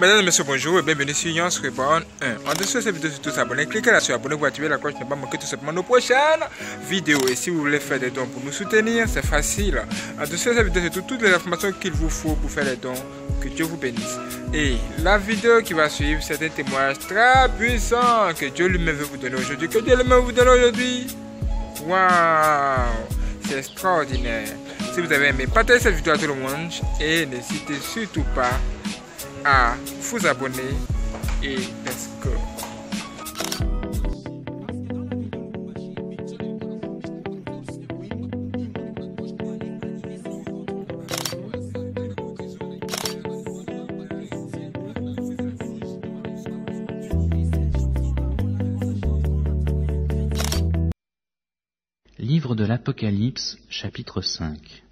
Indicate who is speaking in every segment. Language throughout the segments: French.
Speaker 1: Mesdames et messieurs, bonjour et bienvenue sur Yance Reborn 1. En dessous de cette vidéo, surtout s'abonner, cliquez là sur abonner pour activer la cloche pour ne pas manquer tout simplement nos prochaines vidéos. Et si vous voulez faire des dons pour nous soutenir, c'est facile. En dessous de cette vidéo, c'est toutes les informations qu'il vous faut pour faire les dons. Que Dieu vous bénisse. Et la vidéo qui va suivre, c'est un témoignage très puissant que Dieu lui-même veut vous donner aujourd'hui. Que Dieu lui-même vous donne aujourd'hui. Waouh! C'est extraordinaire. Si vous avez aimé, partagez cette vidéo à tout le monde et n'hésitez surtout pas à vous abonner et let's go.
Speaker 2: Livre de l'Apocalypse, chapitre 5.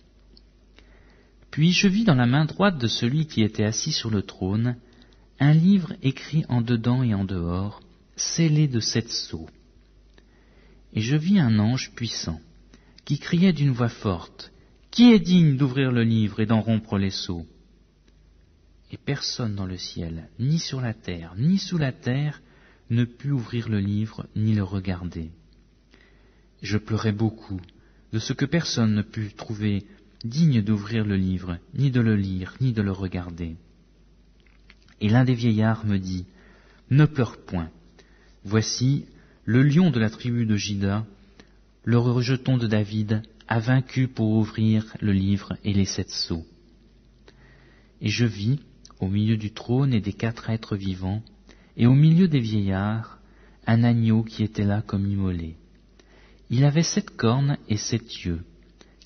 Speaker 2: Puis je vis dans la main droite de celui qui était assis sur le trône un livre écrit en dedans et en dehors, scellé de 7 sceaux. Et je vis un ange puissant, qui criait d'une voix forte, « Qui est digne d'ouvrir le livre et d'en rompre les sceaux ?» Et personne dans le ciel, ni sur la terre, ni sous la terre, ne put ouvrir le livre, ni le regarder. Je pleurais beaucoup, de ce que personne ne put trouver digne d'ouvrir le livre, ni de le lire, ni de le regarder. Et l'un des vieillards me dit, « Ne pleure point. Voici, le lion de la tribu de Juda, le rejeton de David, a vaincu pour ouvrir le livre et les 7 sceaux. » Et je vis, au milieu du trône et des 4 êtres vivants, et au milieu des vieillards, un agneau qui était là comme immolé. Il avait 7 cornes et 7 yeux,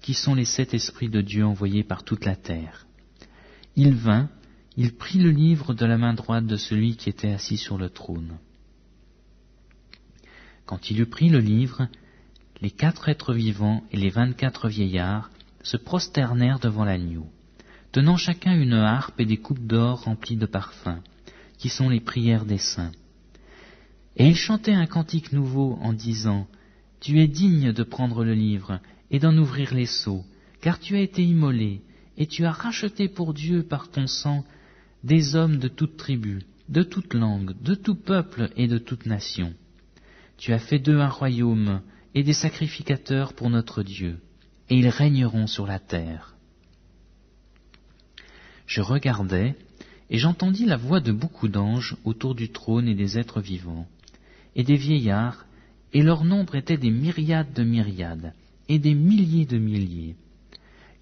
Speaker 2: qui sont les 7 esprits de Dieu envoyés par toute la terre. Il vint, il prit le livre de la main droite de celui qui était assis sur le trône. Quand il eut pris le livre, les 4 êtres vivants et les 24 vieillards se prosternèrent devant l'agneau, tenant chacun une harpe et des coupes d'or remplies de parfums, qui sont les prières des saints. Et ils chantaient un cantique nouveau en disant, « Tu es digne de prendre le livre et d'en ouvrir les sceaux, car tu as été immolé, et tu as racheté pour Dieu par ton sang des hommes de toute tribu, de toute langue, de tout peuple et de toute nation. Tu as fait d'eux un royaume et des sacrificateurs pour notre Dieu, et ils régneront sur la terre. » Je regardai, et j'entendis la voix de beaucoup d'anges autour du trône et des êtres vivants, et des vieillards, et leur nombre était des myriades de myriades, et des milliers de milliers.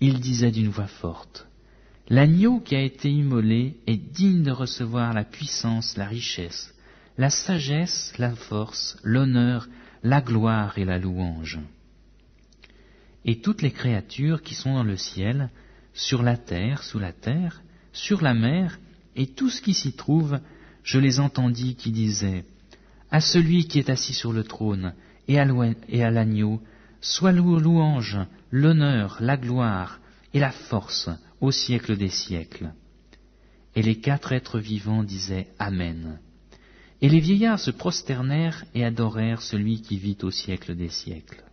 Speaker 2: Ils disaient d'une voix forte, « L'agneau qui a été immolé est digne de recevoir la puissance, la richesse, la sagesse, la force, l'honneur, la gloire et la louange. » Et toutes les créatures qui sont dans le ciel, sur la terre, sous la terre, sur la mer, et tout ce qui s'y trouve, je les entendis qui disaient, « À celui qui est assis sur le trône et à l'agneau, soit louange, l'honneur, la gloire et la force au siècle des siècles. » Et les 4 êtres vivants disaient Amen. Et les vieillards se prosternèrent et adorèrent celui qui vit au siècle des siècles.